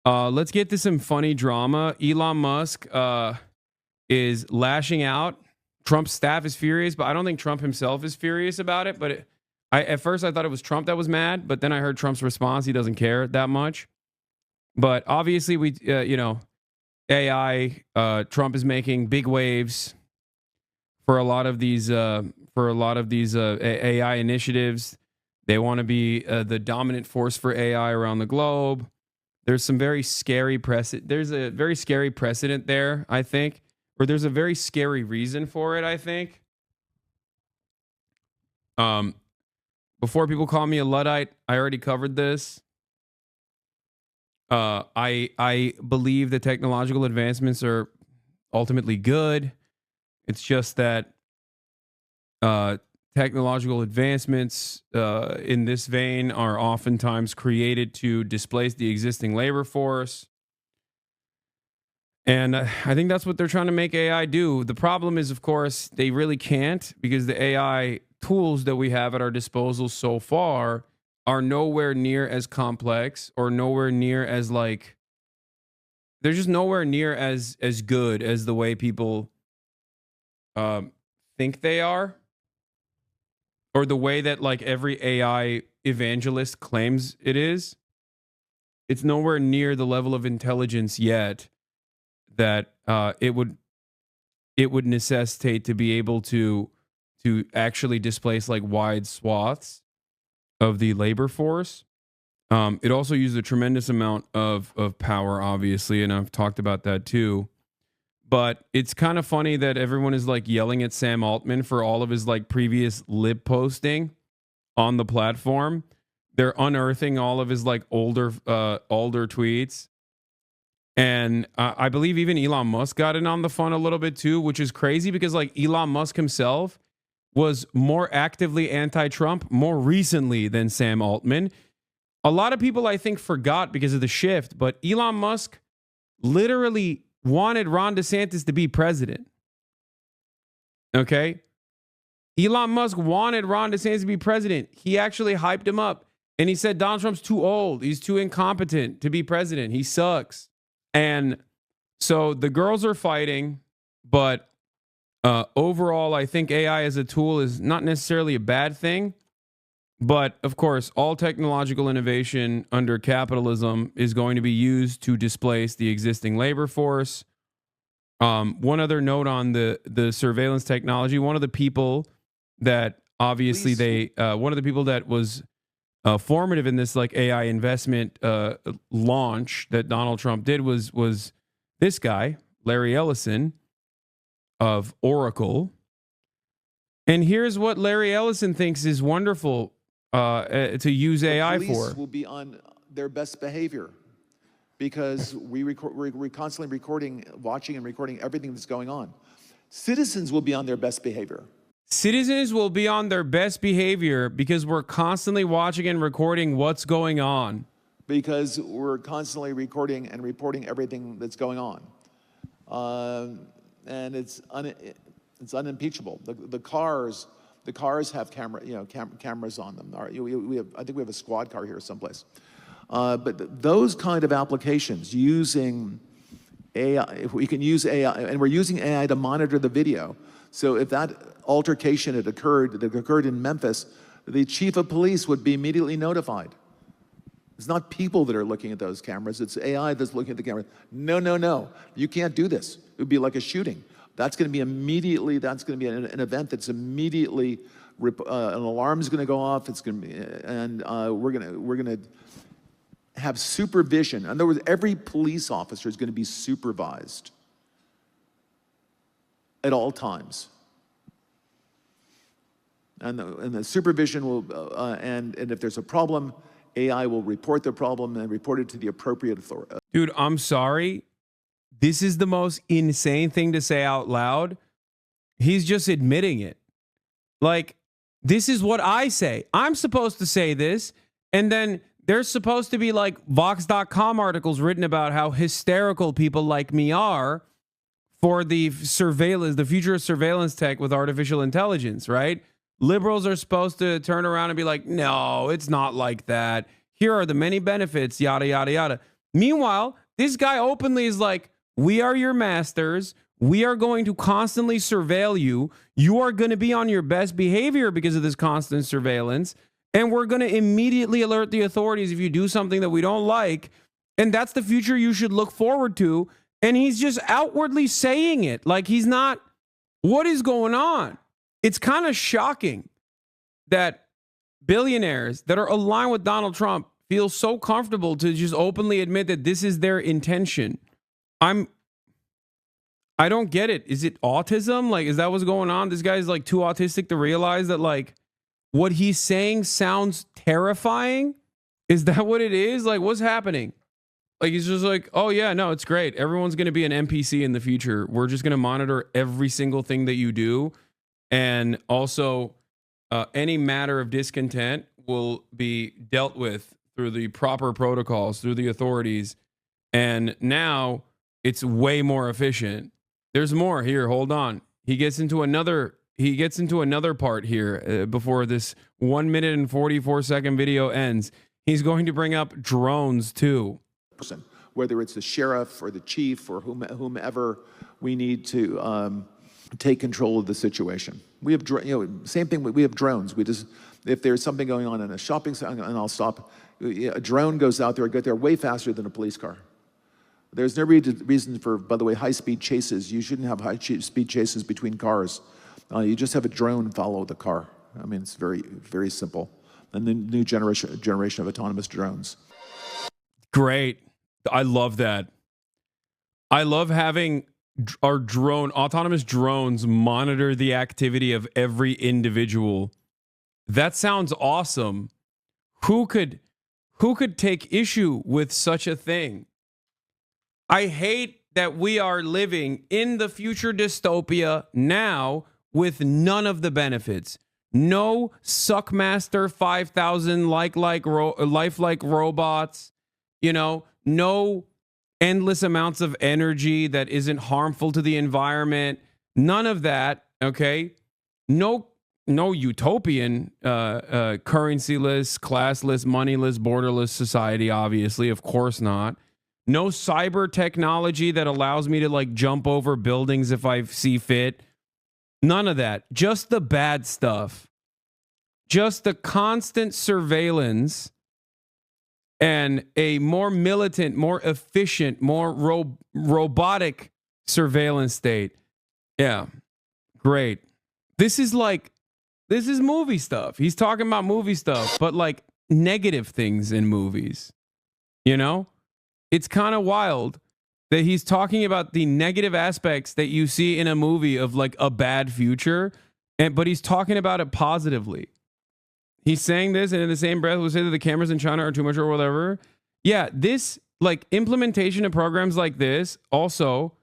Let's get to some funny drama. Elon Musk is lashing out. Trump's staff is furious, but I don't think Trump himself is furious about it. But at first I thought it was Trump that was mad, but then I heard Trump's response. He doesn't care that much. But obviously, AI. Trump is making big waves for a lot of these AI initiatives. They want to be the dominant force for AI around the globe. There's some very scary precedent. There's a very scary precedent there, I think, or there's a very scary reason for it, I think. Before people call me a Luddite, I already covered this. I believe that technological advancements are ultimately good. It's just that technological advancements in this vein are oftentimes created to displace the existing labor force. And I think that's what they're trying to make AI do. The problem is, of course, they really can't, because the AI tools that we have at our disposal so far are nowhere near as complex, or nowhere near as they're just nowhere near as good as the way people think they are, or the way that every AI evangelist claims it is. It's nowhere near the level of intelligence yet that it would necessitate to be able to actually displace wide swaths of the labor force. It also uses a tremendous amount of power, obviously, and I've talked about that too. But it's kind of funny that everyone is yelling at Sam Altman for all of his previous lib posting on the platform. They're unearthing all of his older tweets. And I believe even Elon Musk got in on the fun a little bit too, which is crazy because Elon Musk himself was more actively anti-Trump more recently than Sam Altman. A lot of people, I think, forgot because of the shift, but Elon Musk literally wanted Ron DeSantis to be president. Okay? Elon Musk wanted Ron DeSantis to be president. He actually hyped him up, and he said Donald Trump's too old. He's too incompetent to be president. He sucks. And so the girls are fighting, but overall, I think AI as a tool is not necessarily a bad thing. But of course, all technological innovation under capitalism is going to be used to displace the existing labor force. One other note on the surveillance technology. One of the people that obviously one of the people that was formative in this AI investment launch that Donald Trump did was this guy, Larry Ellison of Oracle. And here's what Larry Ellison thinks is wonderful to use AI police for. Will be on their best behavior because we're constantly watching and recording everything that's going on. Citizens will be on their best behavior. Citizens will be on their best behavior because we're constantly watching and recording what's going on. Because we're constantly recording and reporting everything that's going on. And it's unimpeachable. The cars have cameras on them. I think we have a squad car here someplace. But those kind of applications using AI, if we can use AI, and we're using AI to monitor the video. So if that altercation that occurred in Memphis, the chief of police would be immediately notified. It's not people that are looking at those cameras. It's AI that's looking at the camera. No. You can't do this. It would be like a shooting. That's going to be immediately, that's going to be an event that's immediately, an alarm is going to go off. It's going to be, and we're going to have supervision. In other words, every police officer is going to be supervised at all times. And the supervision will, and if there's a problem, AI will report the problem and report it to the appropriate authority. Dude, I'm sorry. This is the most insane thing to say out loud. He's just admitting it. This is what I say. I'm supposed to say this, and then there's supposed to be Vox.com articles written about how hysterical people like me are for the surveillance, the future of surveillance tech with artificial intelligence, right? Liberals are supposed to turn around and be like, no, it's not like that. Here are the many benefits, yada, yada, yada. Meanwhile, this guy openly is like, we are your masters. We are going to constantly surveil you. You are going to be on your best behavior because of this constant surveillance. And we're going to immediately alert the authorities if you do something that we don't like. And that's the future you should look forward to. And he's just outwardly saying it like he's not. What is going on? It's kind of shocking that billionaires that are aligned with Donald Trump feel so comfortable to just openly admit that this is their intention. I don't get it. Is it autism? Like, is that what's going on? This guy's like too autistic to realize that like what he's saying sounds terrifying. Is that what it is? Like, what's happening? Like, he's just like, oh yeah, no, it's great. Everyone's going to be an NPC in the future. We're just going to monitor every single thing that you do. And also any matter of discontent will be dealt with through the proper protocols, through the authorities. And now it's way more efficient. There's more here. Hold on. He gets into another part here before this 1 minute and 44-second video ends. He's going to bring up drones too. Whether it's the sheriff or the chief or whomever, we need to take control of the situation. We have, same thing. We have drones. We just, if there's something going on in a shopping center, and I'll stop. A drone goes out there, get there way faster than a police car. There's no reason for, by the way, high-speed chases. You shouldn't have high-speed chases between cars. You just have a drone follow the car. I mean, it's very, very simple. And the new generation of autonomous drones. Great. I love that. I love having our autonomous drones monitor the activity of every individual. That sounds awesome. Who could take issue with such a thing? I hate that we are living in the future dystopia now with none of the benefits. No Suckmaster 5000 lifelike robots, no endless amounts of energy that isn't harmful to the environment. None of that, okay? No utopian currencyless, classless, moneyless, borderless society, obviously, of course not. No cyber technology that allows me to like jump over buildings if I see fit. None of that. Just the bad stuff. Just the constant surveillance and a more militant, more efficient, more robotic surveillance state. Yeah. Great. This is movie stuff. He's talking about movie stuff, but like negative things in movies. It's kind of wild that he's talking about the negative aspects that you see in a movie of like a bad future, but he's talking about it positively. He's saying this, and in the same breath, we'll say that the cameras in China are too much or whatever. Yeah, this like implementation of programs like this also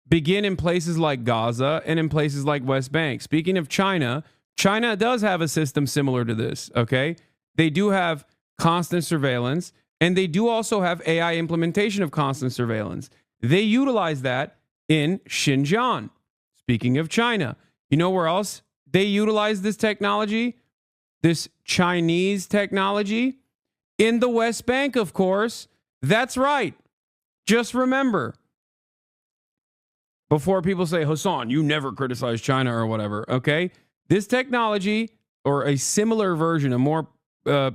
begin in places like Gaza and in places like West Bank. Speaking of China, China does have a system similar to this, okay? They do have constant surveillance, and they do also have AI implementation of constant surveillance. They utilize that in Xinjiang. Speaking of China, you know where else they utilize this technology? This Chinese technology? In the West Bank, of course. That's right. Just remember. Before people say, Hassan, you never criticize China or whatever, okay? This technology, or a similar version, a more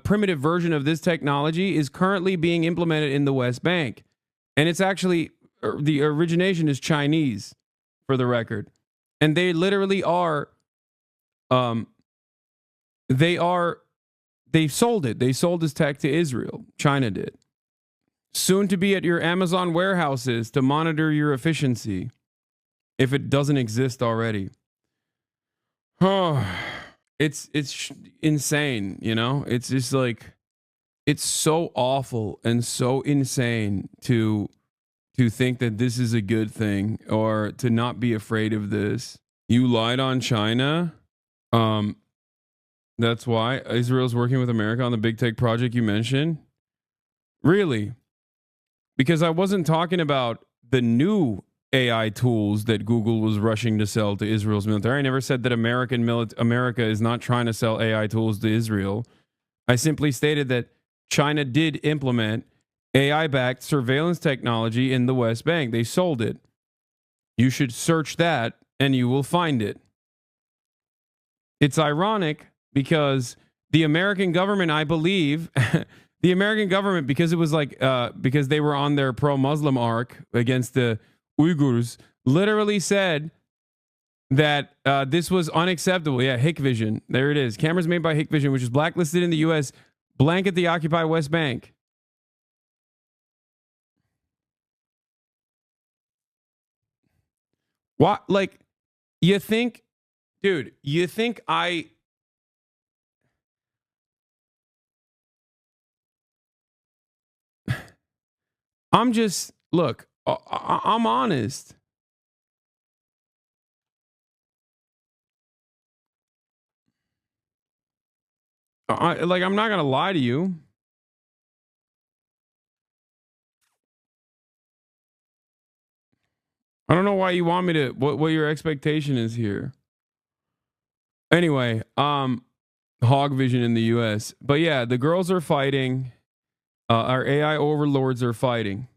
primitive version of this technology, is currently being implemented in the West Bank. And it's actually, the origination is Chinese, for the record. And they literally are, they sold it. They sold this tech to Israel. China did. Soon to be at your Amazon warehouses to monitor your efficiency, if it doesn't exist already. Oh, it's insane, It's just like, it's so awful and so insane to think that this is a good thing, or to not be afraid of this. You lied on China. That's why Israel's working with America on the big tech project you mentioned. Really? Because I wasn't talking about the new AI tools that Google was rushing to sell to Israel's military. I never said that America is not trying to sell AI tools to Israel. I simply stated that China did implement AI-backed surveillance technology in the West Bank. They sold it. You should search that and you will find it. It's ironic because the American government, I believe, the American government, because it was like, because they were on their pro-Muslim arc against the Uyghurs, literally said that this was unacceptable. Yeah, Hikvision. There it is. Cameras made by Hikvision, which is blacklisted in the U.S., blanket the occupied West Bank. What? Like, you think, dude, you think I'm just, look, I'm honest. Like, I'm not going to lie to you. I don't know why you want me to, what your expectation is here. Anyway, Hog Vision in the US. But yeah, the girls are fighting. Our AI overlords are fighting.